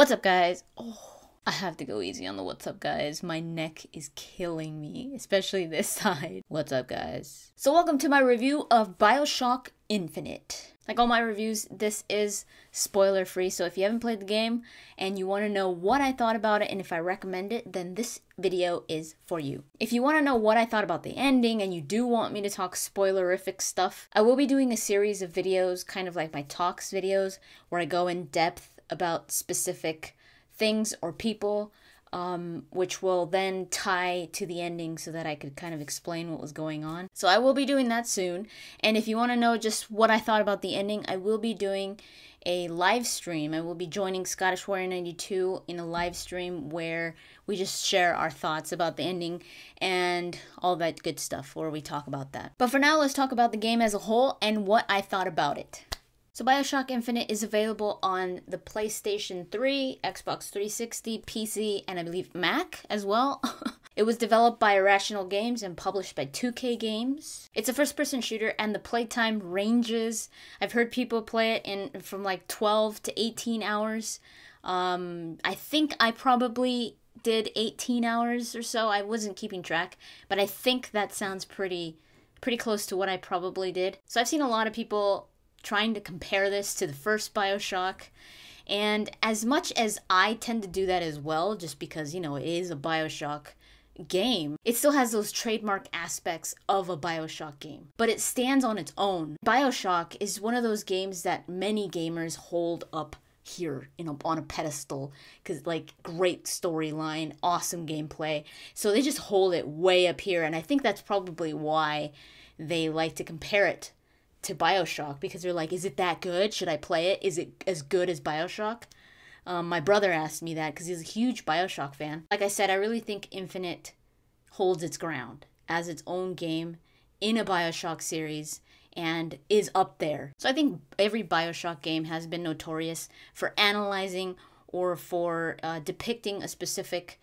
What's up, guys? Oh, I have to go easy on the what's up, guys. My neck is killing me, especially this side. What's up, guys? So welcome to my review of BioShock Infinite. Like all my reviews, this is spoiler free, so if you haven't played the game and you want to know what I thought about it and if I recommend it, then this video is for you. If you want to know what I thought about the ending and you do want me to talk spoilerific stuff, I will be doing a series of videos, kind of like my talks videos, where I go in depth about specific things or people, which will then tie to the ending so that I could kind of explain what was going on. So I will be doing that soon. And if you want to know just what I thought about the ending, I will be doing a live stream. I will be joining Scottish Warrior 92 in a live stream where we just share our thoughts about the ending and all that good stuff, where we talk about that. But for now, let's talk about the game as a whole and what I thought about it. So BioShock Infinite is available on the PlayStation 3, Xbox 360, PC, and I believe Mac as well. It was developed by Irrational Games and published by 2K Games. It's a first-person shooter and the playtime ranges. I've heard people play it from like 12 to 18 hours. I think I probably did 18 hours or so. I wasn't keeping track, but I think that sounds pretty close to what I probably did. So I've seen a lot of people trying to compare this to the first BioShock, and as much as I tend to do that as well, just because, you know, it is a BioShock game, it still has those trademark aspects of a BioShock game, but it stands on its own. BioShock is one of those games that many gamers hold up here, you know, on a pedestal, because like great storyline, awesome gameplay, so they just hold it way up here, and I think that's probably why they like to compare it to BioShock, because they're like, is it that good? Should I play it? Is it as good as BioShock? My brother asked me that because he's a huge BioShock fan. Like I said, I really think Infinite holds its ground as its own game in a BioShock series and is up there. So I think every BioShock game has been notorious for analyzing or for depicting a specific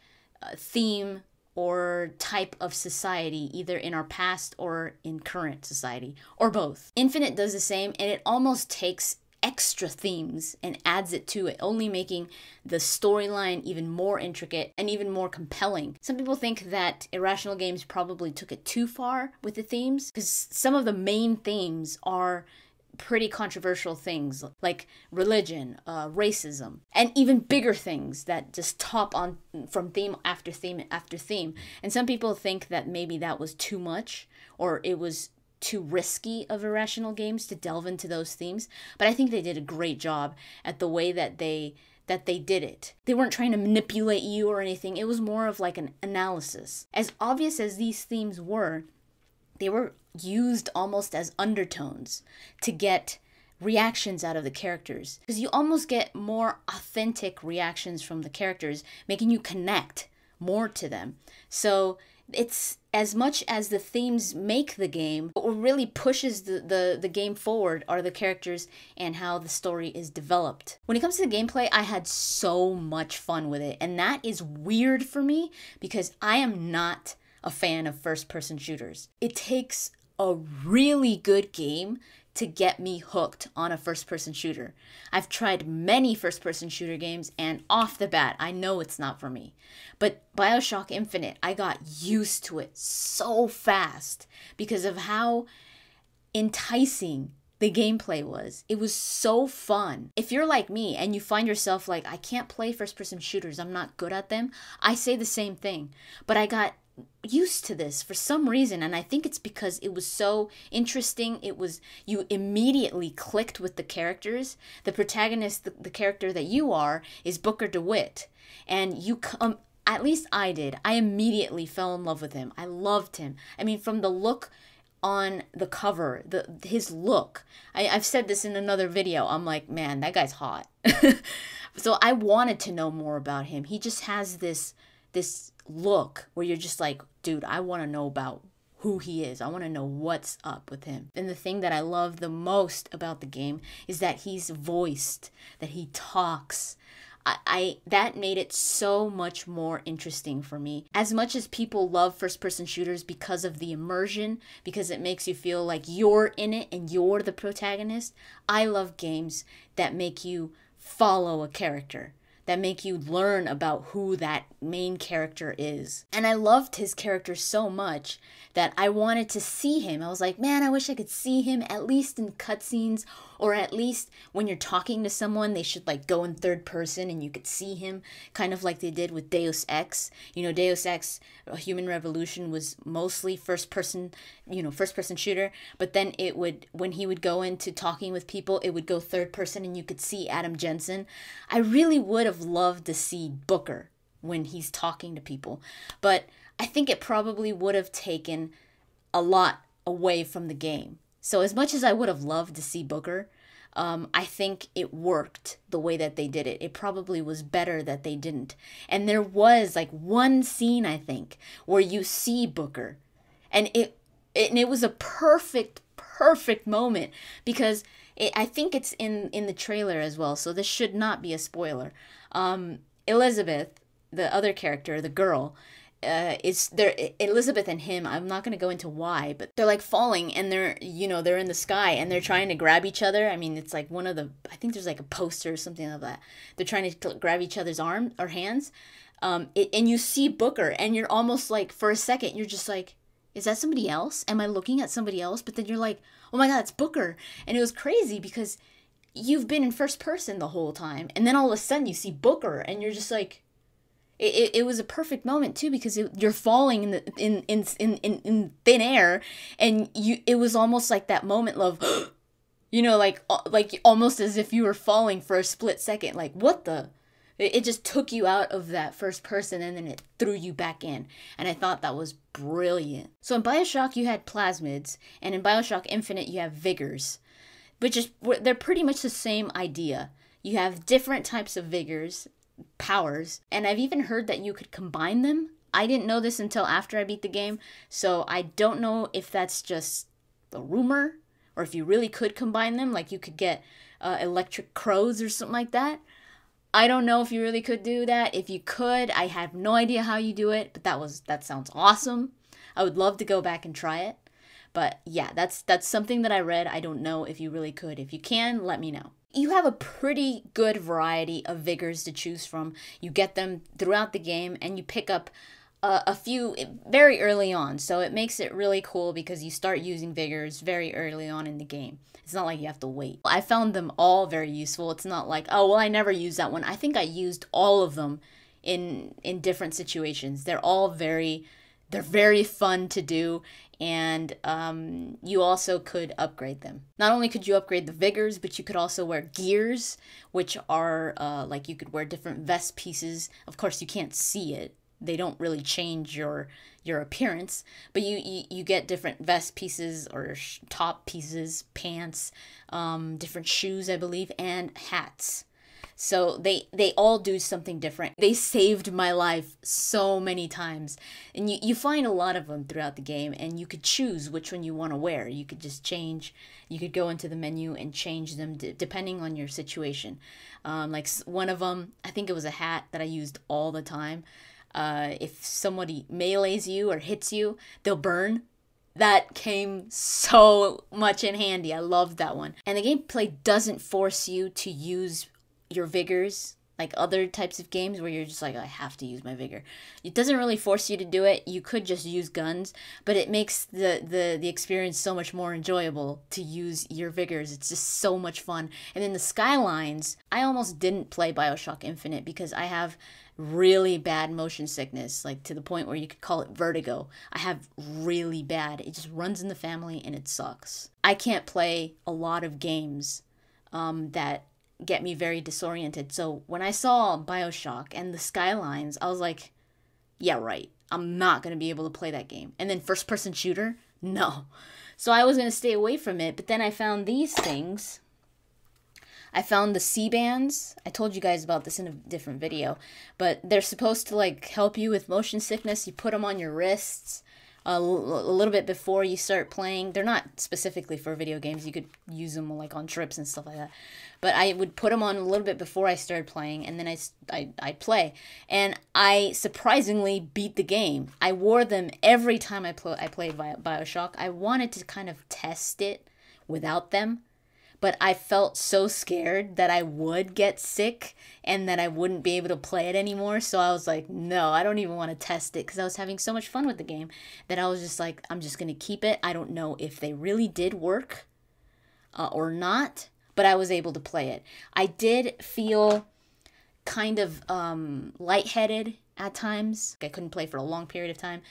theme or type of society, either in our past or in current society, or both. Infinite does the same, and it almost takes extra themes and adds it to it, only making the storyline even more intricate and even more compelling. Some people think that Irrational Games probably took it too far with the themes, because some of the main themes are pretty controversial things like religion, racism, and even bigger things that just top on from theme after theme after theme. And some people think that maybe that was too much, or it was too risky of Irrational Games to delve into those themes. But I think they did a great job at the way that they did it. They weren't trying to manipulate you or anything. It was more of like an analysis. As obvious as these themes were, they were used almost as undertones to get reactions out of the characters, because you almost get more authentic reactions from the characters, making you connect more to them. So it's as much as the themes make the game, but what really pushes the game forward are the characters and how the story is developed. When it comes to the gameplay, I had so much fun with it, and that is weird for me because I am not a fan of first-person shooters. It takes a really good game to get me hooked on a first-person shooter. I've tried many first-person shooter games, and off the bat, I know it's not for me. But BioShock Infinite, I got used to it so fast because of how enticing the gameplay was. It was so fun. If you're like me and you find yourself like, I can't play first-person shooters, I'm not good at them, I say the same thing. But I got used to this for some reason, and I think it's because it was so interesting. It was, you immediately clicked with the characters. The protagonist, the character that you are, is Booker DeWitt, and you at least I did. I immediately fell in love with him. I loved him. I mean, from the look on the cover, his look. I've said this in another video. I'm like, man, that guy's hot. So I wanted to know more about him. He just has this look where you're just like, dude, I want to know about who he is. I want to know what's up with him. And the thing that I love the most about the game is that he's voiced, that he talks. That made it so much more interesting for me. As much as people love first-person shooters because of the immersion, because it makes you feel like you're in it and you're the protagonist, I love games that make you follow a character, that make you learn about who that main character is. And I loved his character so much that I wanted to see him. I was like, man, I wish I could see him at least in cutscenes, or at least when you're talking to someone, they should like go in third person and you could see him, kind of like they did with Deus Ex. You know, Deus Ex, Human Revolution was mostly first person shooter, but then it would, when he would go into talking with people, it would go third person and you could see Adam Jensen. I really would have loved to see Booker when he's talking to people, but I think it probably would have taken a lot away from the game. So as much as I would have loved to see Booker, I think it worked the way that they did it. It probably was better that they didn't. And there was like one scene, I think, where you see Booker, and it was a perfect moment, because I think it's in the trailer as well, so this should not be a spoiler. Elizabeth, the other character, the girl, is there. Elizabeth and him, I'm not going to go into why, but they're like falling, and they're in the sky, and they're trying to grab each other. I mean, it's like I think there's like a poster or something like that. They're trying to grab each other's arms or hands. And you see Booker, and you're almost like, for a second, you're just like, is that somebody else? Am I looking at somebody else? But then you're like, oh my God, it's Booker. And it was crazy because you've been in first person the whole time, and then all of a sudden you see Booker, and you're just like, it was a perfect moment too, because you're falling in thin air, and it was almost like that moment of, like almost as if you were falling for a split second. Like, what the? It just took you out of that first person, and then it threw you back in. And I thought that was brilliant. So in BioShock, you had plasmids, and in BioShock Infinite, you have vigors, they're pretty much the same idea. You have different types of vigors, powers, and I've even heard that you could combine them. I didn't know this until after I beat the game, so I don't know if that's just a rumor, or if you really could combine them, like you could get electric crows or something like that. I don't know if you really could do that. If you could, I have no idea how you do it, but that sounds awesome. I would love to go back and try it. But yeah, that's something that I read. I don't know if you really could. If you can, let me know. You have a pretty good variety of vigors to choose from. You get them throughout the game, and you pick up a few very early on. So it makes it really cool because you start using vigors very early on in the game. It's not like you have to wait. I found them all very useful. It's not like, oh, well, I never used that one. I think I used all of them in different situations. They're very fun to do, and you also could upgrade them. Not only could you upgrade the vigors, but you could also wear gears, which are like you could wear different vest pieces. Of course, you can't see it. They don't really change your appearance, but you get different vest pieces or top pieces, pants, different shoes, I believe, and hats. So they all do something different. They saved my life so many times. And you find a lot of them throughout the game, and you could choose which one you want to wear. You could just change. You could go into the menu and change them depending on your situation. Like one of them, I think it was a hat that I used all the time. If somebody melees you or hits you, they'll burn. That came so much in handy. I loved that one. And the gameplay doesn't force you to use your vigors like other types of games where you're just like, I have to use my vigor. It doesn't really force you to do it. You could just use guns, but it makes the experience so much more enjoyable to use your vigors. It's just so much fun. And then the Skylines, I almost didn't play BioShock Infinite because I have really bad motion sickness, like to the point where you could call it vertigo. I have really bad. It just runs in the family, and it sucks. I can't play a lot of games that get me very disoriented. So when I saw BioShock and the Skylines, I was like, yeah, right. I'm not going to be able to play that game. And then first-person shooter? No. So I was going to stay away from it, but then I found these things. I found the C-bands. I told you guys about this in a different video, but they're supposed to like help you with motion sickness. You put them on your wrists a little bit before you start playing. They're not specifically for video games. You could use them like on trips and stuff like that. But I would put them on a little bit before I started playing, and then I'd play. And I surprisingly beat the game. I wore them every time I played BioShock. I wanted to kind of test it without them, but I felt so scared that I would get sick and that I wouldn't be able to play it anymore. So I was like, no, I don't even want to test it, because I was having so much fun with the game that I was just like, I'm just going to keep it. I don't know if they really did work or not, but I was able to play it. I did feel kind of lightheaded at times. I couldn't play for a long period of time.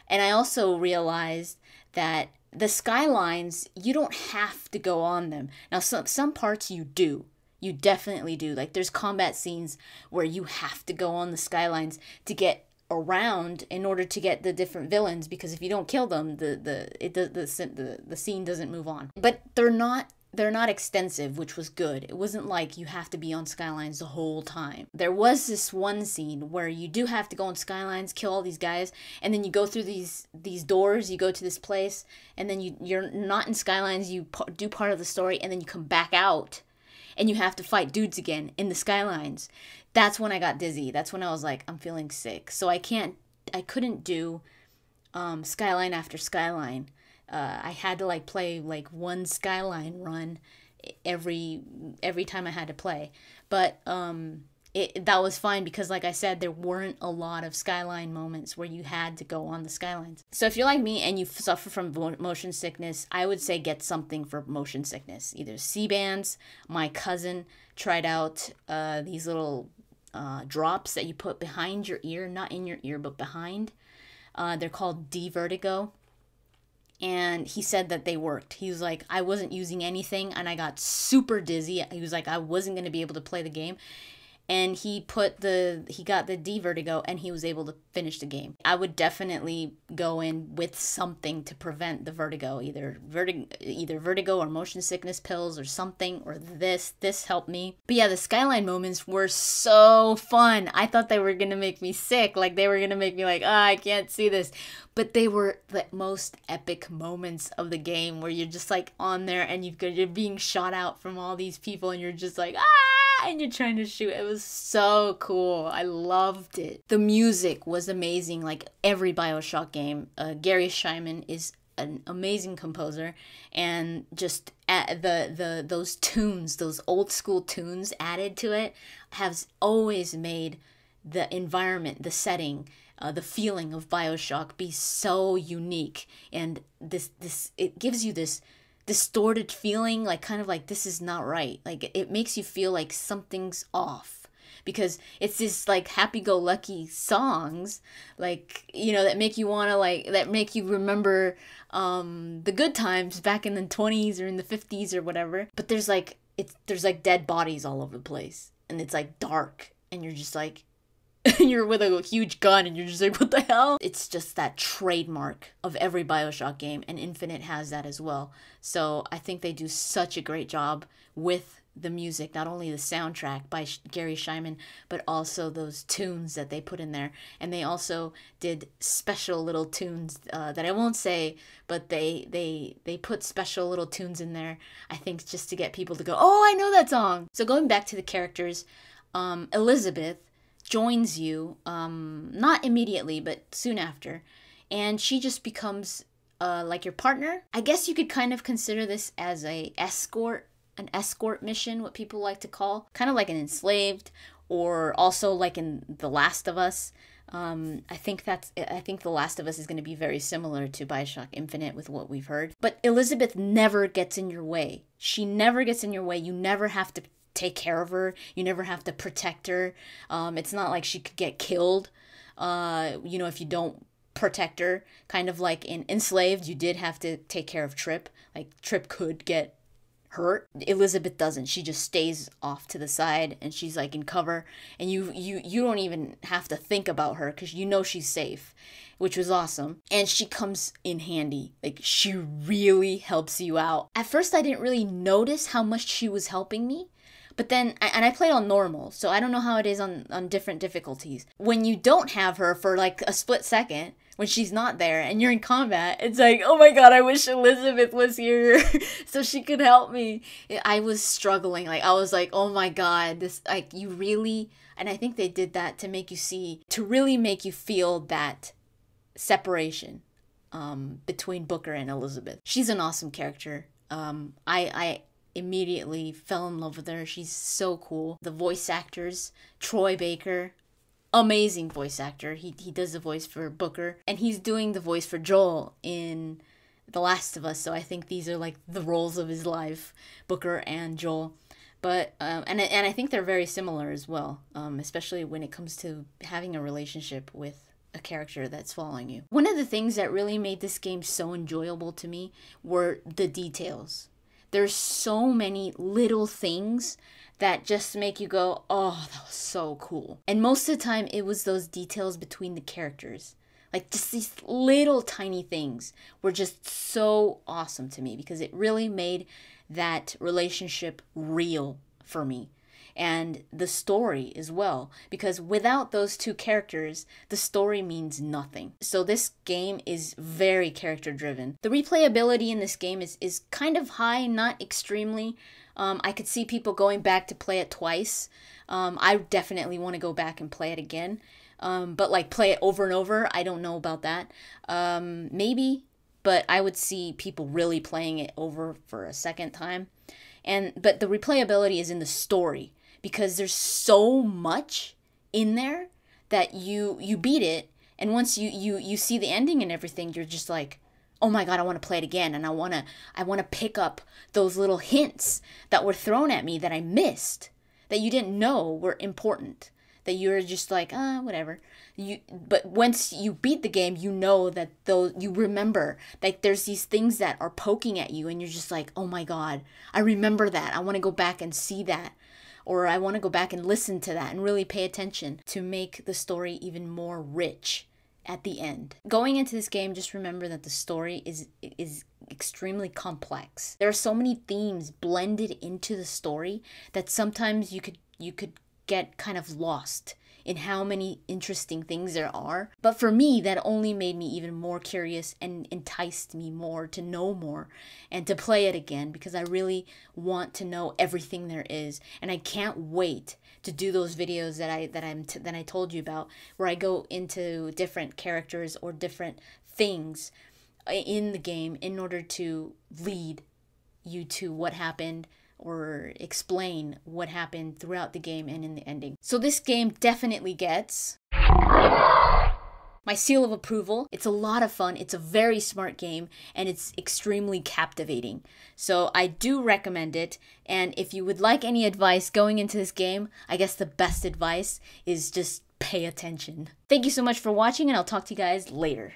And I also realized that the skylines, you don't have to go on them. Now, some parts you do. You definitely do. Like, there's combat scenes where you have to go on the skylines to get around in order to get the different villains, because if you don't kill them, the scene doesn't move on. But they're not extensive, which was good. It wasn't like you have to be on skylines the whole time. There was this one scene where you do have to go on skylines, kill all these guys, and then you go through these doors, you go to this place, and then you're not in skylines, you do part of the story, and then you come back out, and you have to fight dudes again in the skylines. That's when I got dizzy. That's when I was like, I'm feeling sick. So I couldn't do skyline after skyline. I had to like play like one skyline run every time I had to play, but that was fine, because like I said, there weren't a lot of skyline moments where you had to go on the skylines. So if you're like me and you suffer from motion sickness, I would say get something for motion sickness, either C-bands. My cousin tried out these little drops that you put behind your ear, not in your ear but behind. They're called D-Vertigo. And he said that they worked. He was like, I wasn't using anything and I got super dizzy. He was like, I wasn't going to be able to play the game. And he got the D-Vertigo and he was able to finish the game. I would definitely go in with something to prevent the vertigo, either vertigo or motion sickness pills or something, or this helped me. But yeah, the Skyline moments were so fun. I thought they were going to make me sick. Like, they were going to make me like, I can't see this. But they were the most epic moments of the game, where you're just like on there and you're being shot out from all these people and you're just like, and you're trying to shoot. It was so cool. I loved it. The music was amazing, like every BioShock game. Gary Shyman is an amazing composer, and just those tunes, those old school tunes added to it, has always made the environment, the setting, the feeling of BioShock be so unique. And it gives you this distorted feeling, like kind of like this is not right. Like, it makes you feel like something's off, because it's this like happy-go-lucky songs, like, you know, that make you want to that make you remember the good times back in the 20s or in the 50s or whatever. But there's like dead bodies all over the place, and it's like dark, and you're just like, you're with a huge gun and you're just like, what the hell? It's just that trademark of every BioShock game, and Infinite has that as well. So I think they do such a great job with the music, not only the soundtrack by Gary Shyman, but also those tunes that they put in there. And they also did special little tunes that I won't say, but they put special little tunes in there, I think, just to get people to go, oh, I know that song. So going back to the characters, Elizabeth joins you, not immediately, but soon after, and she just becomes like your partner. I guess you could kind of consider this as an escort mission, what people like to call, kind of like an enslaved, or also like in The Last of Us. I think The Last of Us is going to be very similar to BioShock Infinite with what we've heard. But Elizabeth never gets in your way. She never gets in your way. You never have to take care of her. You never have to protect her. It's not like she could get killed, if you don't protect her. Kind of like in Enslaved, you did have to take care of Trip. Like, Trip could get hurt. Elizabeth doesn't. She just stays off to the side, and she's like in cover, and you don't even have to think about her, because you know she's safe, which was awesome. And she comes in handy. Like, she really helps you out. At first, I didn't really notice how much she was helping me. But then, and I played on normal, so I don't know how it is on different difficulties. When you don't have her for like a split second, when she's not there and you're in combat, it's like, oh my god, I wish Elizabeth was here so she could help me. I was struggling. Like, I was like, oh my god, this, like, you really, and I think they did that to really make you feel that separation between Booker and Elizabeth. She's an awesome character. immediately fell in love with her. She's so cool. The voice actors, Troy Baker, amazing voice actor. He does the voice for Booker, and he's doing the voice for Joel in The Last of Us. So I think these are like the roles of his life, Booker and Joel. But and I think they're very similar as well, especially when it comes to having a relationship with a character that's following you. One of the things that really made this game so enjoyable to me were the details. There's so many little things that just make you go, oh, that was so cool. And most of the time, it was those details between the characters. Like, just these little tiny things were just so awesome to me because it really made that relationship real for me. And the story as well, because without those two characters, the story means nothing. So this game is very character driven. The replayability in this game is kind of high, not extremely. I could see people going back to play it twice. I definitely want to go back and play it again. But like play it over and over, I don't know about that. Maybe, but I would see people really playing it over for a second time. But the replayability is in the story, because there's so much in there that you beat it, and once you see the ending and everything, you're just like, oh my god, I want to play it again, and I want to pick up those little hints that were thrown at me that I missed, that you didn't know were important, that you're just like, whatever. But once you beat the game, you know that you remember, like there's these things that are poking at you, and you're just like, oh my god, I remember that. I want to go back and see that. Or I want to go back and listen to that and really pay attention to make the story even more rich at the end. Going into this game, just remember that the story is extremely complex. There are so many themes blended into the story that sometimes you could get kind of lost in how many interesting things there are. But for me, that only made me even more curious and enticed me more to know more and to play it again, because I really want to know everything there is. And I can't wait to do those videos that I told you about, where I go into different characters or different things in the game in order to lead you to what happened, or explain what happened throughout the game and in the ending. So this game definitely gets my seal of approval. It's a lot of fun, it's a very smart game, and it's extremely captivating. So I do recommend it, and if you would like any advice going into this game, I guess the best advice is just pay attention. Thank you so much for watching, and I'll talk to you guys later.